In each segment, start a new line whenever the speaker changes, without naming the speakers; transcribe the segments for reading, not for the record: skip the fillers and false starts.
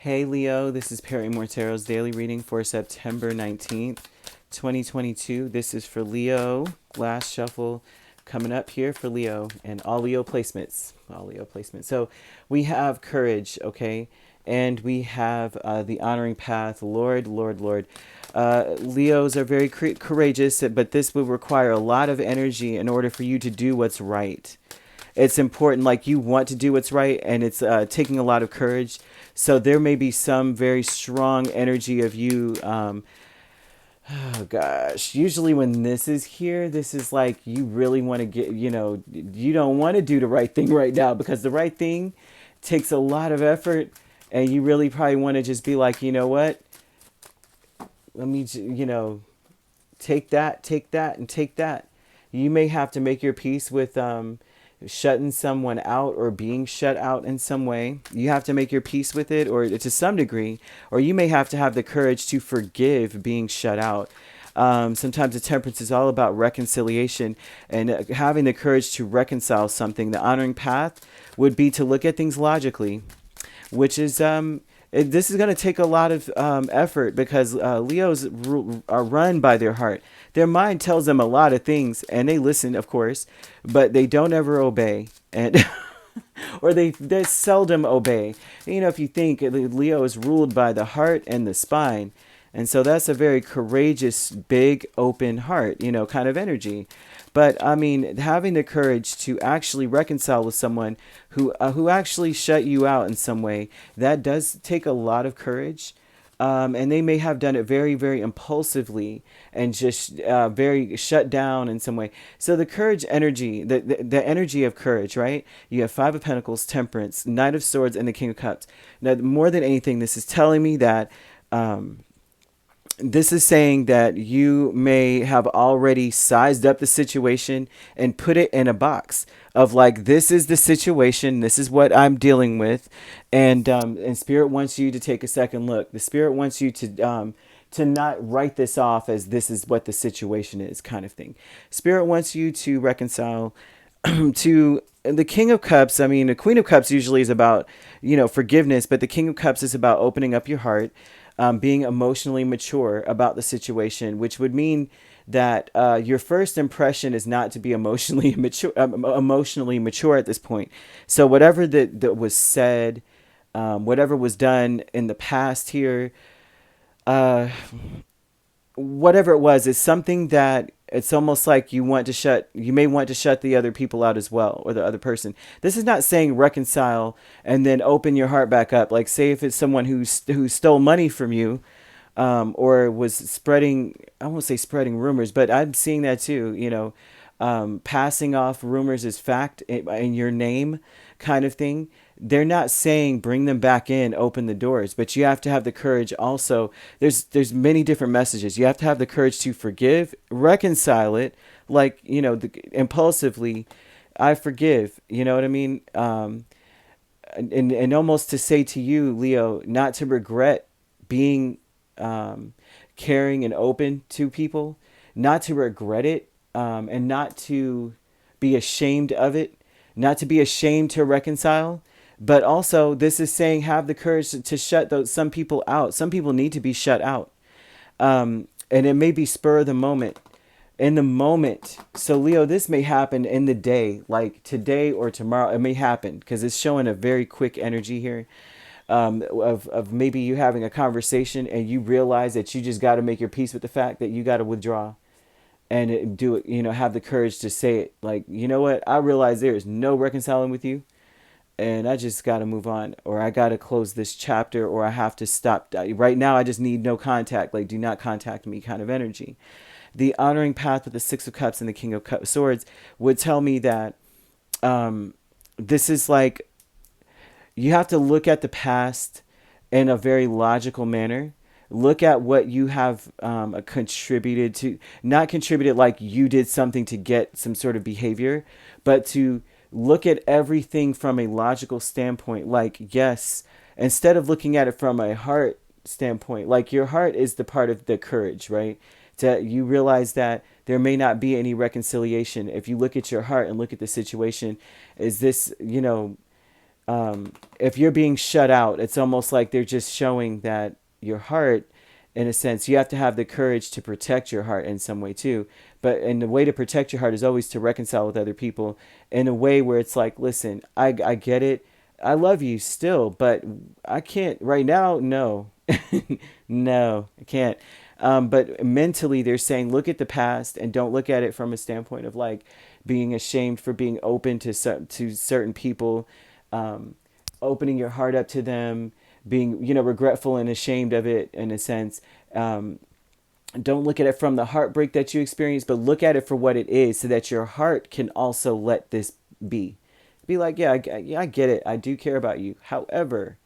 Hey Leo, this is Perrymore Tarot's daily reading for September 19th, 2022. This is for Leo. Last shuffle coming up here for Leo and all Leo placements. All Leo placements. So we have courage, okay? And we have the honoring path. Lord, Lord, Lord. Leos are very courageous, but this will require a lot of energy in order for you to do what's right. It's important, like you want to do what's right, and it's taking a lot of courage. So there may be some very strong energy of you. Oh gosh, usually when this is here, this is like you really want to get, you don't want to do the right thing right now because the right thing takes a lot of effort, and you really probably want to just be like, you know what? Let me, take that, and take that. You may have to make your peace with shutting someone out or being shut out in some way. You have to make your peace with it, or to some degree, or you may have to have the courage to forgive being shut out. Sometimes the temperance is all about reconciliation and having the courage to reconcile something. The honoring path would be to look at things logically, which is this is going to take a lot of effort because Leos are run by their heart. Their mind tells them a lot of things, and they listen, of course, but they don't ever obey, and or they seldom obey. If you think Leo is ruled by the heart and the spine, and so that's a very courageous, big, open heart, kind of energy. But I mean, having the courage to actually reconcile with someone who actually shut you out in some way, that does take a lot of courage. And they may have done it very, very impulsively and just very shut down in some way. So the courage energy, the energy of courage, right? You have Five of Pentacles, Temperance, Knight of Swords, and the King of Cups. Now, more than anything, this is telling me that this is saying that you may have already sized up the situation and put it in a box of like, this is the situation, this is what I'm dealing with, and Spirit wants you to take a second look. The Spirit wants you to not write this off as this is what the situation is, kind of thing. Spirit wants you to reconcile to the King of Cups. I mean, the Queen of Cups usually is about, forgiveness, but the King of Cups is about opening up your heart, being emotionally mature about the situation, which would mean that your first impression is not to be emotionally mature at this point. So whatever that was said, whatever was done in the past here, uh, whatever it was, is something that it's almost like you may want to shut the other people out as well, or the other person. This is not saying reconcile and then open your heart back up. Like, say if it's someone who stole money from you, or was spreading, I won't say spreading rumors, but I'm seeing that too, passing off rumors as fact in your name, kind of thing. They're not saying bring them back in, open the doors, but you have to have the courage also. There's many different messages. You have to have the courage to forgive, reconcile it, like, impulsively, I forgive, you know what I mean? And almost to say to you, Leo, not to regret being caring and open to people, not to regret it, and not to be ashamed of it, not to be ashamed to reconcile. But also, this is saying have the courage to shut some people out. Some people need to be shut out. And it may be spur of the moment, in the moment. So Leo, this may happen in the day, like today or tomorrow. It may happen because it's showing a very quick energy here. Of maybe you having a conversation and you realize that you just got to make your peace with the fact that you got to withdraw and do it, have the courage to say it. Like, you know what? I realize there is no reconciling with you, and I just got to move on, or I got to close this chapter, or I have to stop. Right now, I just need no contact. Like, do not contact me, kind of energy. The honoring path with the Six of Cups and the King of Swords would tell me that this is like, you have to look at the past in a very logical manner. Look at what you have contributed to, not contributed like you did something to get some sort of behavior, but to look at everything from a logical standpoint. Like, yes, instead of looking at it from a heart standpoint, like your heart is the part of the courage, right? You realize that there may not be any reconciliation. If you look at your heart and look at the situation, is this, If you're being shut out, it's almost like they're just showing that your heart, in a sense, you have to have the courage to protect your heart in some way too. But and the way to protect your heart is always to reconcile with other people in a way where it's like, listen, I get it. I love you still, but I can't right now. No, no, I can't. But mentally, they're saying, look at the past and don't look at it from a standpoint of like being ashamed for being open to to certain people, um, opening your heart up to them, being regretful and ashamed of it in a sense. Um, don't look at it from the heartbreak that you experience, but look at it for what it is, so that your heart can also let this be. Be like, yeah, yeah, I get it. I do care about you. However,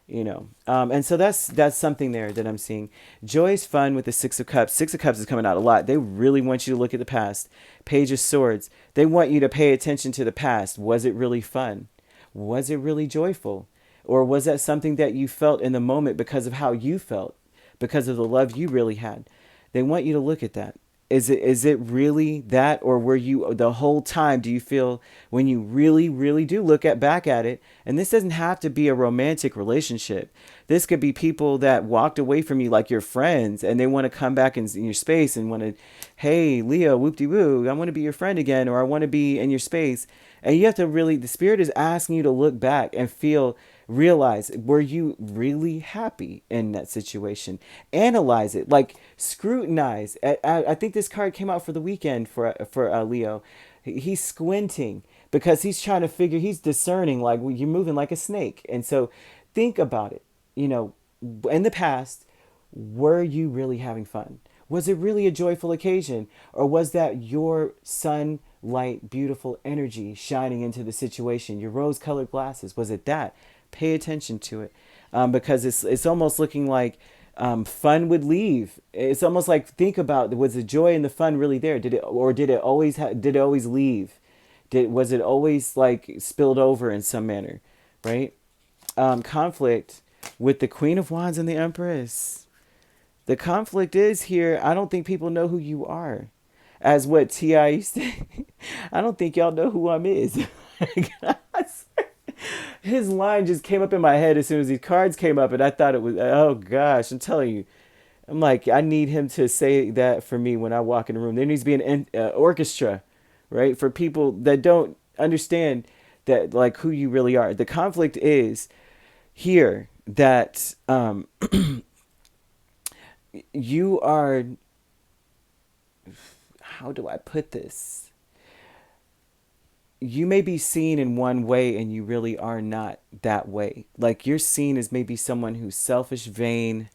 and so that's something there that I'm seeing. Joy is fun with the Six of Cups. Six of Cups is coming out a lot. They really want you to look at the past. Page of Swords, they want you to pay attention to the past. Was it really fun? Was it really joyful? Or was that something that you felt in the moment because of how you felt, because of the love you really had? They want you to look at that. Is it really that, or were you the whole time? Do you feel when you really really do look at back at it? And this doesn't have to be a romantic relationship. This could be people that walked away from you, like your friends, and they want to come back in your space and want to, hey Leo, whoop de woo, I want to be your friend again, or I want to be in your space. And you have to really, the spirit is asking you to look back and feel, realize, were you really happy in that situation? Analyze it, like scrutinize. I think this card came out for the weekend for Leo. He's squinting because he's trying to figure, he's discerning, like you're moving like a snake. And so think about it. In the past, were you really having fun? Was it really a joyful occasion? Or was that your sunlight, beautiful energy shining into the situation? Your rose colored glasses? Was it that? Pay attention to it. Because it's almost looking like fun would leave. It's almost like, think about, was the joy and the fun really there? Did it always did it always leave? Was it always like spilled over in some manner, right? Conflict with the Queen of Wands and the Empress. The conflict is here. I don't think people know who you are. As what T.I. used to I don't think y'all know who I'm is. His line just came up in my head as soon as these cards came up, and I thought it was, oh gosh, I'm telling you. I'm like, I need him to say that for me when I walk in the room. There needs to be an orchestra, right? For people that don't understand that, like, who you really are. The conflict is here that you are, how do I put this? You may be seen in one way and you really are not that way. Like, you're seen as maybe someone who's selfish, vain.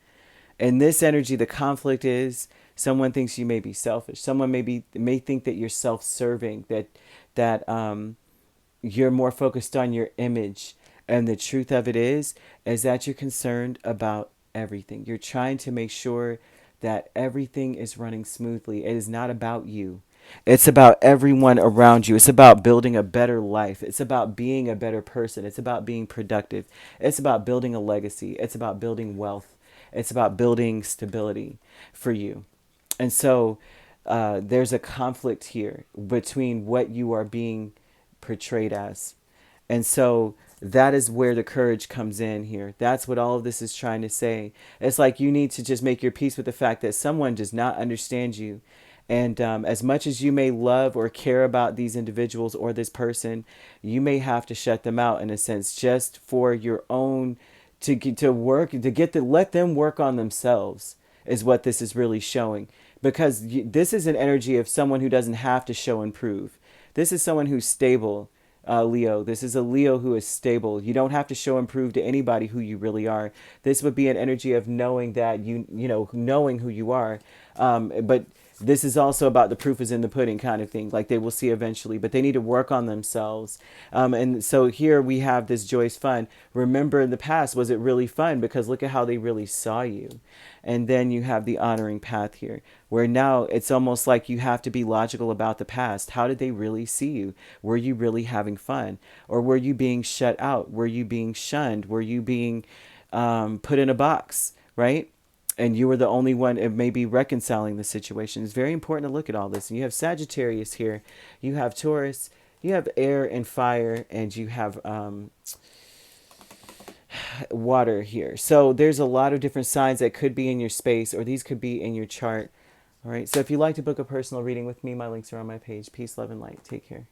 And this energy, the conflict is someone thinks you may be selfish. Someone may think that you're self-serving, that you're more focused on your image. And the truth of it is that you're concerned about everything. You're trying to make sure that everything is running smoothly. It is not about you. It's about everyone around you. It's about building a better life. It's about being a better person. It's about being productive. It's about building a legacy. It's about building wealth. It's about building stability for you. And so there's a conflict here between what you are being portrayed as. And so that is where the courage comes in here. That's what all of this is trying to say. It's like you need to just make your peace with the fact that someone does not understand you. And as much as you may love or care about these individuals or this person, you may have to shut them out in a sense, just for your own, let them work on themselves, is what this is really showing. Because this is an energy of someone who doesn't have to show and prove. This is someone who's stable. Leo. This is a Leo who is stable. You don't have to show and prove to anybody who you really are. This would be an energy of knowing that knowing who you are. But this is also about the proof is in the pudding kind of thing. Like, they will see eventually, but they need to work on themselves. And so here we have this joyous fun. Remember, in the past, was it really fun? Because look at how they really saw you. And then you have the honoring path here, where now it's almost like you have to be logical about the past. How did they really see you? Were you really having fun? Or were you being shut out? Were you being shunned? Were you being put in a box, right? And you were the only one maybe reconciling the situation. It's very important to look at all this. And you have Sagittarius here. You have Taurus. You have air and fire. And you have water here. So there's a lot of different signs that could be in your space, or these could be in your chart. All right. So if you'd like to book a personal reading with me, my links are on my page. Peace, love, and light. Take care.